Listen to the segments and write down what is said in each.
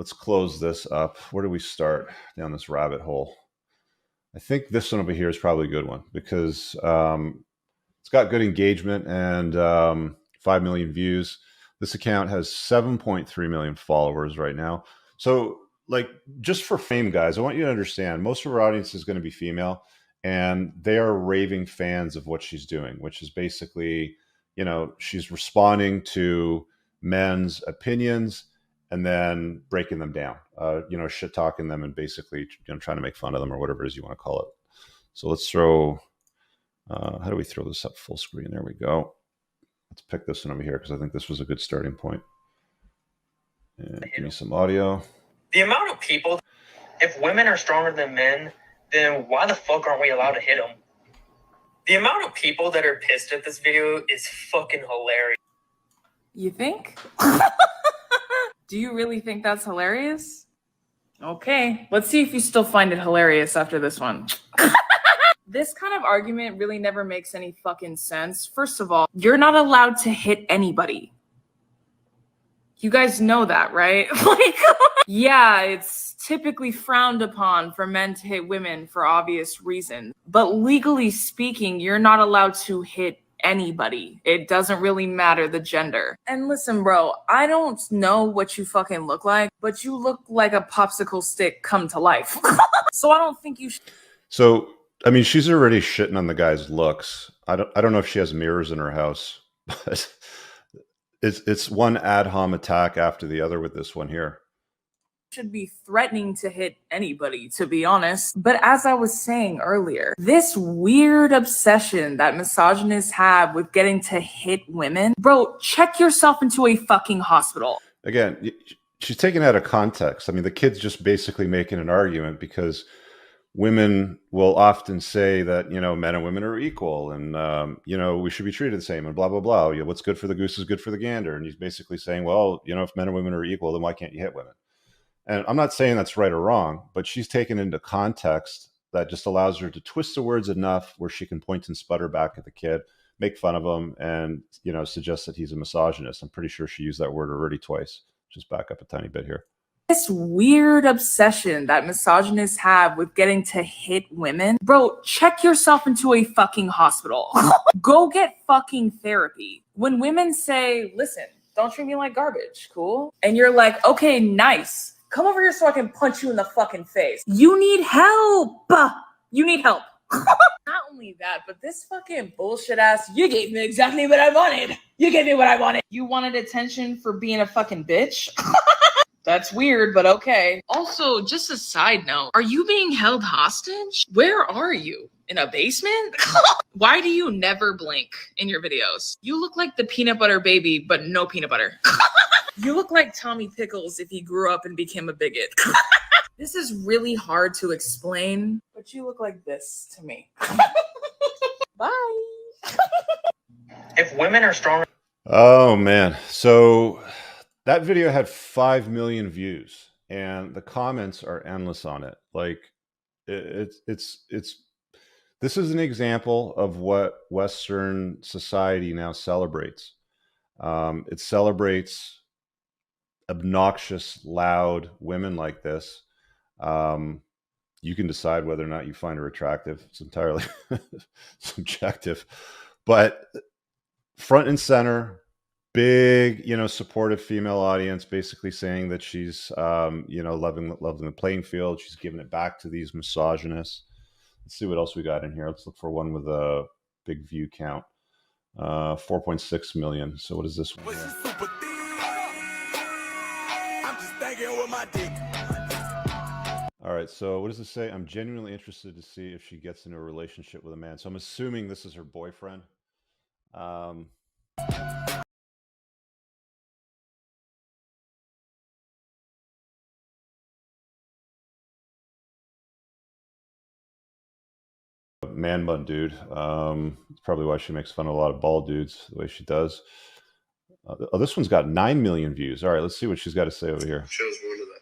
Let's close this up. Where do we start down this rabbit hole? I think this one over here is probably a good one because it's got good engagement and 5 million views. This account has 7.3 million followers right now. So, like, just for fame, guys, I want you to understand most of our audience is going to be female, and they are raving fans of what she's doing, which is basically, she's responding to men's opinions and then breaking them down, shit talking them and basically, trying to make fun of them or whatever it is you want to call it. So let's throw, how do we throw this up full screen? There we go. Let's pick this one over here because I think this was a good starting point. And give me some audio. The amount of people, if women are stronger than men, then why the fuck aren't we allowed to hit them? The amount of people that are pissed at this video is fucking hilarious. You think? Do you really think that's hilarious? Okay, let's see if you still find it hilarious after this one. This kind of argument really never makes any fucking sense. First of all, you're not allowed to hit anybody. You guys know that, right? Yeah, it's typically frowned upon for men to hit women for obvious reasons. But legally speaking, you're not allowed to hit anybody. It doesn't really matter the gender. And listen, bro, I don't know what you fucking look like, but you look like a popsicle stick come to life. So I don't think you should. So, I mean, she's already shitting on the guy's looks. I don't know if she has mirrors in her house, but it's one ad hom attack after the other with this one here. Should be threatening to hit anybody, to be honest. But as I was saying earlier, this weird obsession that misogynists have with getting to hit women, bro, check yourself into a fucking hospital. Again, she's taken out of context. I mean, the kid's just basically making an argument because women will often say that, men and women are equal and, we should be treated the same and blah, blah, blah. What's good for the goose is good for the gander. And he's basically saying, well, if men and women are equal, then why can't you hit women? And I'm not saying that's right or wrong, but she's taken into context that just allows her to twist the words enough where she can point and sputter back at the kid, make fun of him, and, suggest that he's a misogynist. I'm pretty sure she used that word already twice. Just back up a tiny bit here. This weird obsession that misogynists have with getting to hit women, bro, check yourself into a fucking hospital. Go get fucking therapy. When women say, listen, don't treat me like garbage, cool? And you're like, okay, nice. Come over here so I can punch you in the fucking face. You need help. You need help. Not only that, but this fucking bullshit ass, you gave me exactly what I wanted. You gave me what I wanted. You wanted attention for being a fucking bitch? That's weird, but okay. Also, just a side note, are you being held hostage? Where are you? In a basement? Why do you never blink in your videos? You look like the peanut butter baby, but no peanut butter. You look like Tommy Pickles if he grew up and became a bigot. This is really hard to explain, but you look like this to me. Bye. If women are stronger. Oh, man. So that video had 5 million views and the comments are endless on it. Like it's this is an example of what Western society now celebrates. It celebrates obnoxious, loud women like this. You can decide whether or not you find her attractive. It's entirely subjective, but front and center, big, supportive female audience, basically saying that she's, loving the playing field. She's giving it back to these misogynists. Let's see what else we got in here. Let's look for one with a big view count. 4.6 million. So what is this one here? All right, so what does it say? I'm genuinely interested to see if she gets into a relationship with a man. So I'm assuming this is her boyfriend. Man bun dude. It's probably why she makes fun of a lot of bald dudes the way she does. Oh, this one's got 9 million views. All right, let's see what she's got to say over here. Chose one of the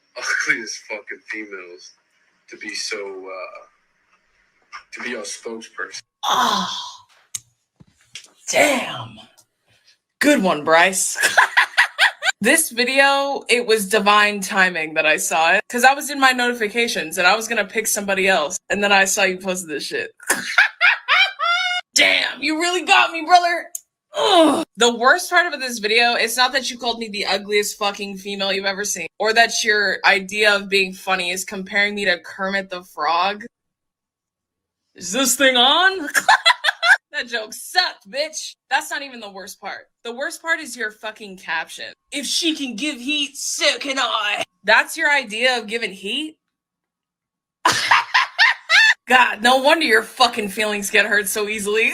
ugliest fucking females to be to be our spokesperson. Oh, damn. Good one, Bryce. This video, it was divine timing that I saw it, because I was in my notifications and I was gonna pick somebody else, and then I saw you posted this shit. Damn, you really got me, brother. Ugh. The worst part of this video, it's not that you called me the ugliest fucking female you've ever seen, or that your idea of being funny is comparing me to Kermit the Frog. Is this thing on? That joke sucked, bitch. That's not even the worst part. The worst part is your fucking caption. If she can give heat, so can I. That's your idea of giving heat? God, no wonder your fucking feelings get hurt so easily.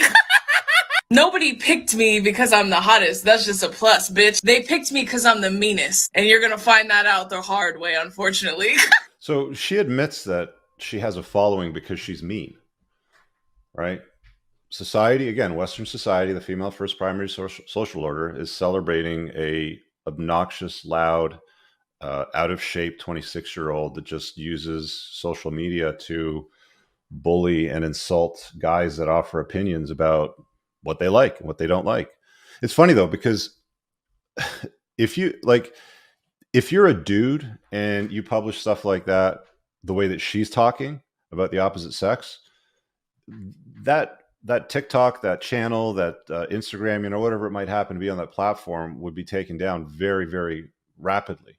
Nobody picked me because I'm the hottest. That's just a plus, bitch. They picked me because I'm the meanest. And you're gonna find that out the hard way, unfortunately. So she admits that she has a following because she's mean, right? Society, again, Western society, the female first primary social order is celebrating a obnoxious, loud, out of shape 26-year-old that just uses social media to bully and insult guys that offer opinions about what they like and what they don't like. It's funny though, because if you're a dude and you publish stuff like that, the way that she's talking about the opposite sex, that TikTok, that channel, that Instagram, whatever it might happen to be on that platform would be taken down very, very rapidly.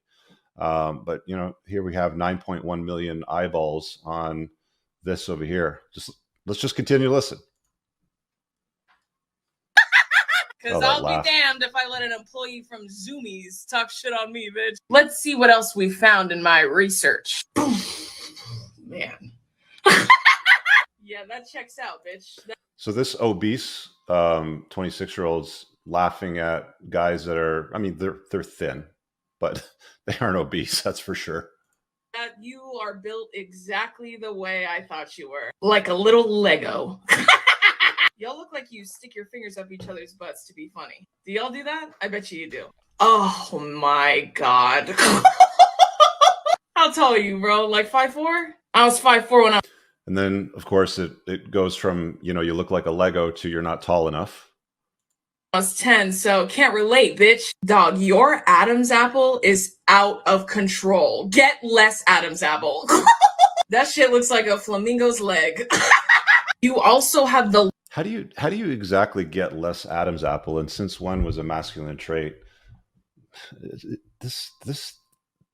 But here we have 9.1 million eyeballs on this over here. Let's just continue to listen. Because I'll be damned if I let an employee from Zoomies talk shit on me, bitch. Let's see what else we found in my research. Man. Yeah, that checks out, bitch. So this obese 26-year-old's laughing at guys that are, they're thin, but they aren't obese, that's for sure. That you are built exactly the way I thought you were. Like a little Lego. Y'all look like you stick your fingers up each other's butts to be funny. Do y'all do that? I bet you do. Oh my God. How tall are you, bro? Like 5'4"? I was 5'4" when I... And then, of course, it goes from, you look like a Lego to you're not tall enough. I was 10, so can't relate, bitch. Dog, your Adam's apple is out of control. Get less Adam's apple. That shit looks like a flamingo's leg. You also have the... How do you exactly get less Adam's apple? And since when was a masculine trait? This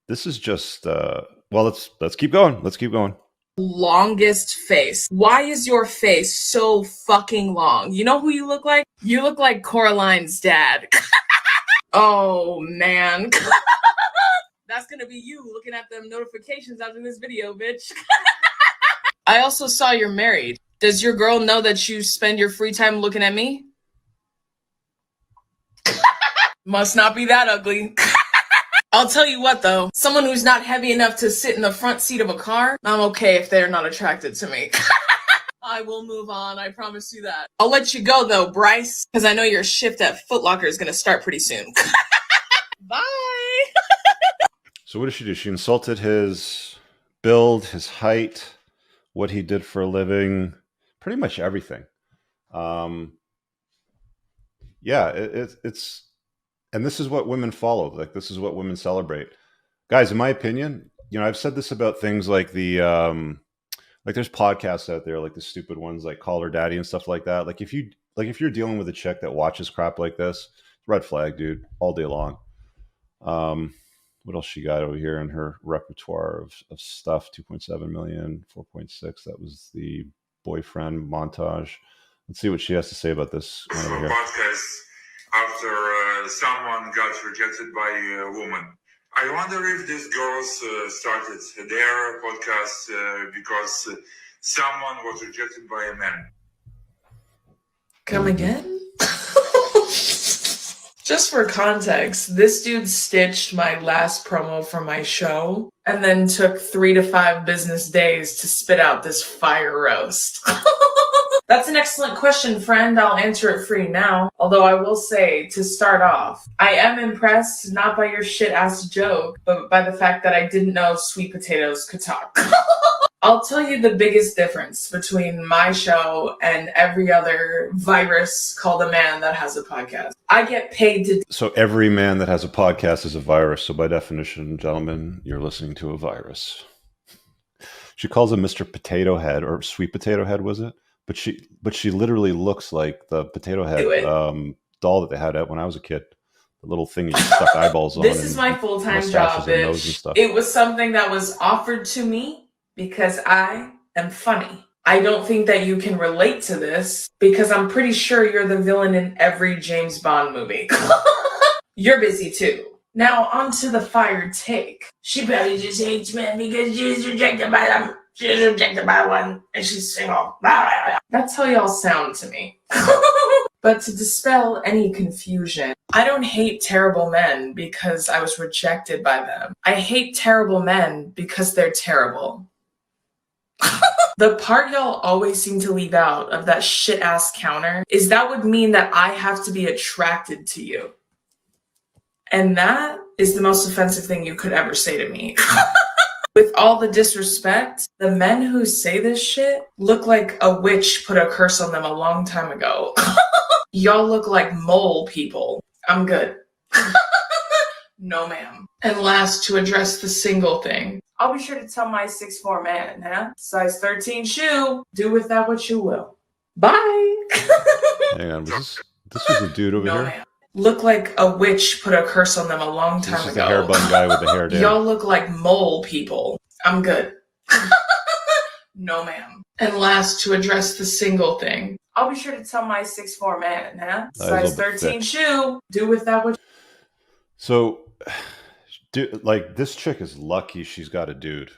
is just well, let's keep going. Let's keep going. Longest face. Why is your face so fucking long? You know who you look like? You look like Coraline's dad. Oh man. That's gonna be you looking at them notifications after this video, bitch. I also saw you're married. Does your girl know that you spend your free time looking at me? Must not be that ugly. I'll tell you what though, someone who's not heavy enough to sit in the front seat of a car, I'm okay if they're not attracted to me. I will move on, I promise you that. I'll let you go though, Bryce, because I know your shift at Foot Locker is gonna start pretty soon. Bye! So what did she do? She insulted his build, his height, what he did for a living, pretty much everything. Yeah, it's and this is what women follow. Like, this is what women celebrate. Guys, in my opinion, I've said this about things like the like there's podcasts out there, like the stupid ones like Call Her Daddy and stuff like that. Like if you're dealing with a chick that watches crap like this, red flag, dude, all day long. What else she got over here in her repertoire of stuff? 2.7 million, 4.6. That was the boyfriend montage. Let's see what she has to say about this one over here. Podcast after someone got rejected by a woman. I wonder if these girls started their podcast because someone was rejected by a man. Come again? Just for context, this dude stitched my last promo for my show and then took 3 to 5 business days to spit out this fire roast. That's an excellent question, friend. I'll answer it for you now. Although I will say, to start off, I am impressed not by your shit-ass joke, but by the fact that I didn't know sweet potatoes could talk. I'll tell you the biggest difference between my show and every other virus called a man that has a podcast. I get paid to... So every man that has a podcast is a virus. So by definition, gentlemen, you're listening to a virus. She calls him Mr. Potato Head, or Sweet Potato Head, was it? But she literally looks like the Potato Head doll that they had when I was a kid. The little thing you stuck eyeballs on. This is my full-time job, bitch. It was something that was offered to me because I am funny. I don't think that you can relate to this because I'm pretty sure you're the villain in every James Bond movie. You're busy too. Now on to the fired take. She probably just hates men because she's rejected by them. She's rejected by one and she's single. That's how y'all sound to me. But to dispel any confusion, I don't hate terrible men because I was rejected by them. I hate terrible men because they're terrible. The part y'all always seem to leave out of that shit-ass counter is that would mean that I have to be attracted to you. And that is the most offensive thing you could ever say to me. With all the disrespect, the men who say this shit look like a witch put a curse on them a long time ago. Y'all look like mole people. I'm good. No, ma'am. And last, to address the single thing, I'll be sure to tell my 6'4" man, huh? Size 13 shoe. Do with that what you will. Bye. Hang on, this was a dude over here? Ma'am. Look like a witch put a curse on them a long time ago. This is the hair bun guy with the hair down. Y'all look like mole people. I'm good. No, ma'am. And last, to address the single thing, I'll be sure to tell my 6'4" man, huh? Size 13 shoe. Do with that what... So, dude, like, this chick is lucky she's got a dude.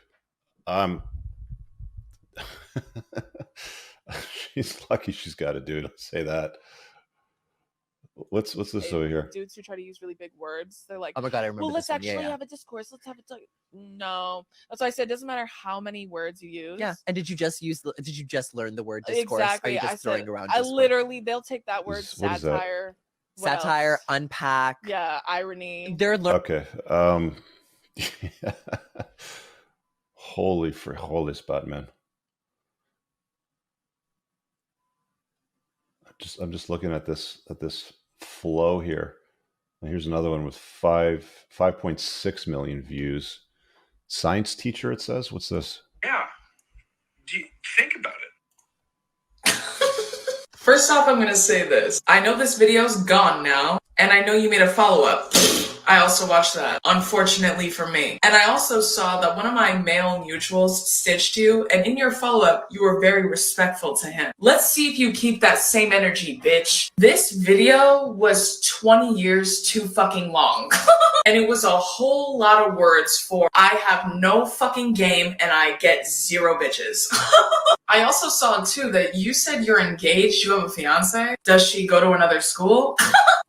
She's lucky she's got a dude. I'll say that. What's this over here? Dudes who try to use really big words. They're like, oh my god, I remember. Well, let's actually have a discourse. Let's have a No, that's why I said it doesn't matter how many words you use. Yeah, and did you just learn the word discourse? Exactly. Are you just throwing around? They'll take that word satire. Satire, unpack. Yeah, irony. They're okay. Holy spot, man. I'm just looking at this flow here. And here's another one with 5.6 million views. Science teacher, it says. What's this? Yeah. Do you think about it? First off, I'm gonna say this. I know this video's gone now, and I know you made a follow-up. I also watched that, unfortunately for me. And I also saw that one of my male mutuals stitched you, and in your follow-up, you were very respectful to him. Let's see if you keep that same energy, bitch. This video was 20 years too fucking long. And it was a whole lot of words for, I have no fucking game and I get 0 bitches. I also saw too that you said you're engaged, you have a fiance. Does she go to another school?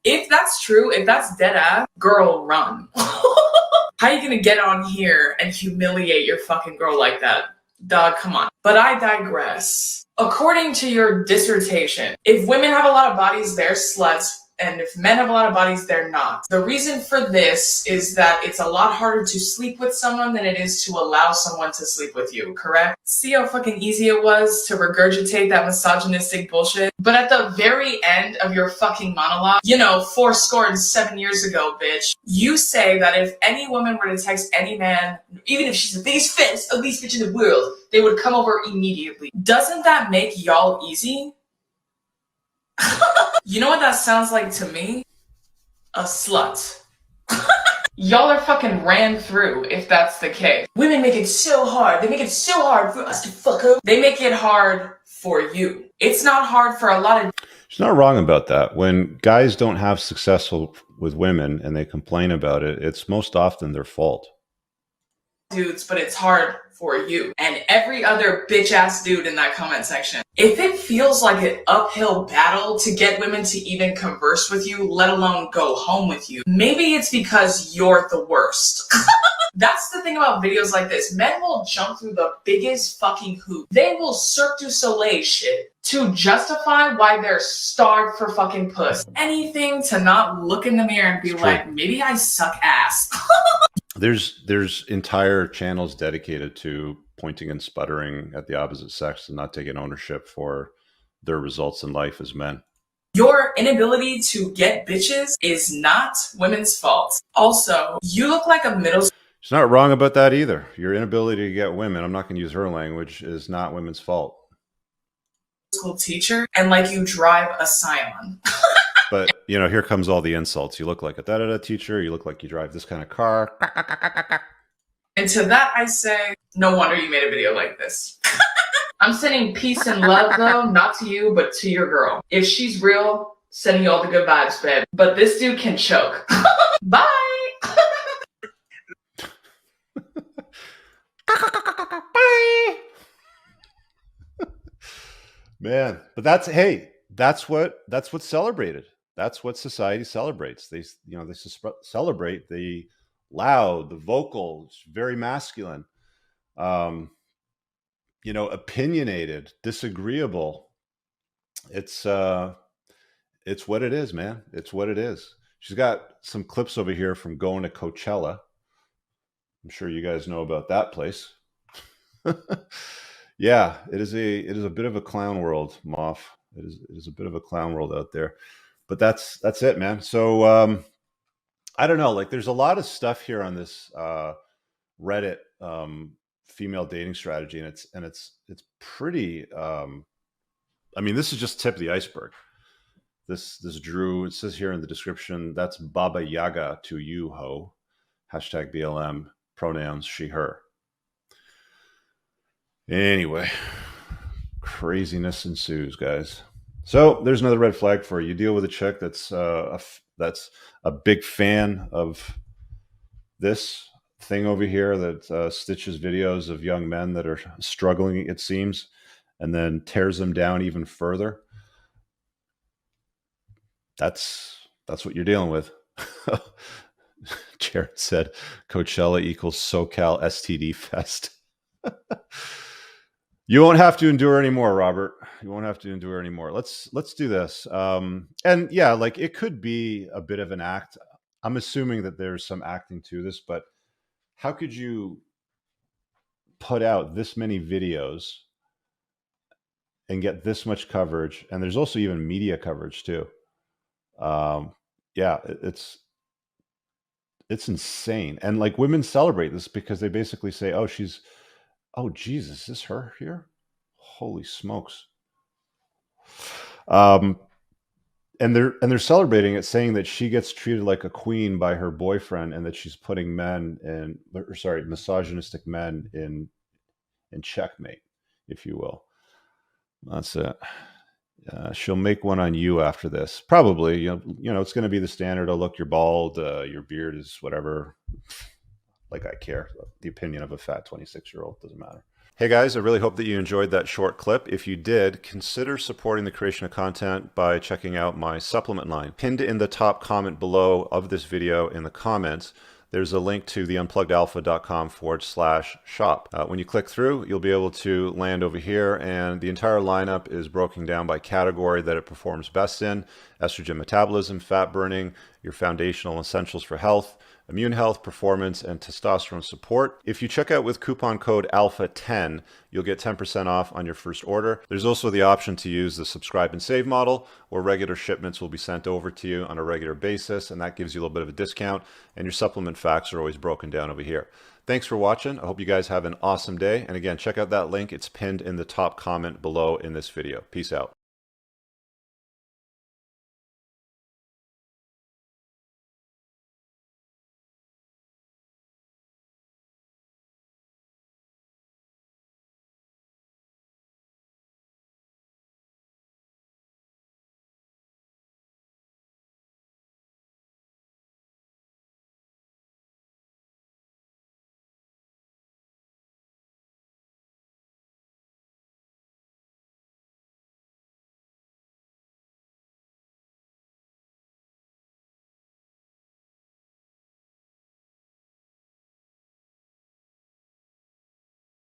If that's true, if that's dead ass, girl, run. How are you gonna get on here and humiliate your fucking girl like that? Dog, come on. But I digress. According to your dissertation, if women have a lot of bodies, they're sluts. And if men have a lot of bodies, they're not. The reason for this is that it's a lot harder to sleep with someone than it is to allow someone to sleep with you, correct? See how fucking easy it was to regurgitate that misogynistic bullshit? But at the very end of your fucking monologue, 7 years ago, bitch, you say that if any woman were to text any man, even if she's the biggest ugliest bitch in the world, they would come over immediately. Doesn't that make y'all easy? You know what that sounds like to me? A slut. Y'all are fucking ran through if that's the case. Women make it so hard. They make it so hard for us to fuck them. They make it hard for you. It's not hard for a lot of... She's not wrong about that. When guys don't have successful with women and they complain about it, it's most often their fault. Dudes, but it's hard for you and every other bitch ass dude in that comment section. If it feels like an uphill battle to get women to even converse with you, let alone go home with you, maybe it's because you're the worst. That's the thing about videos like this. Men will jump through the biggest fucking hoop. They will Cirque du Soleil shit to justify why they're starved for fucking puss. Anything to not look in the mirror and be like, maybe I suck ass. There's entire channels dedicated to pointing and sputtering at the opposite sex and not taking ownership for their results in life as men. Your inability to get bitches is not women's fault. Also, you look like a middle She's not wrong about that either. Your inability to get women, I'm not going to use her language, is not women's fault. school teacher and like you drive a Scion. But, you know, here comes all the insults. You look like a da-da-da teacher. You look like you drive this kind of car. And to that I say, no wonder you made a video like this. I'm sending peace and love though, not to you, but to your girl. If she's real, sending you all the good vibes, babe. But this dude can choke. Bye! Bye. Man, but that's what's celebrated. That's what society celebrates. They celebrate the loud, the vocal, very masculine, opinionated, disagreeable. It's what it is, man. It's what it is. She's got some clips over here from going to Coachella. I'm sure you guys know about that place. Yeah, it is a bit of a clown world, Moff. It is a bit of a clown world out there. But that's it, man. So I don't know. Like, there's a lot of stuff here on this Reddit female dating strategy, and it's pretty. I mean, this is just tip of the iceberg. This Drew. It says here in the description, that's Baba Yaga to you, ho. #BLM. Pronouns she, her. Anyway, craziness ensues, guys. So there's another red flag for you. You deal with a chick that's a big fan of this thing over here that stitches videos of young men that are struggling, it seems, and then tears them down even further. That's what you're dealing with. Jared said Coachella equals SoCal STD Fest. You won't have to endure anymore, Robert. You won't have to endure anymore. Let's do this. And yeah, like, it could be a bit of an act. I'm assuming that there's some acting to this, but how could you put out this many videos and get this much coverage? And there's also even media coverage too. Yeah, it's insane. And like, women celebrate this because they basically say, oh, Jesus, is this her here? Holy smokes. And they're celebrating it, saying that she gets treated like a queen by her boyfriend, and that she's putting misogynistic men in checkmate, if you will. That's it. She'll make one on you after this. Probably, you know, it's going to be the standard. Oh, look, you're bald. Your beard is whatever. Like, I care. The opinion of a fat 26-year-old doesn't matter. Hey guys, I really hope that you enjoyed that short clip. If you did, consider supporting the creation of content by checking out my supplement line. Pinned in the top comment below of this video in the comments, there's a link to the unpluggedalpha.com/shop. When you click through, you'll be able to land over here, and the entire lineup is broken down by category that it performs best in: estrogen metabolism, fat burning, your foundational essentials for health, immune health, performance, and testosterone support. If you check out with coupon code ALPHA10, you'll get 10% off on your first order. There's also the option to use the subscribe and save model, where regular shipments will be sent over to you on a regular basis, and that gives you a little bit of a discount, and your supplement facts are always broken down over here. Thanks for watching. I hope you guys have an awesome day. And again, check out that link. It's pinned in the top comment below in this video. Peace out.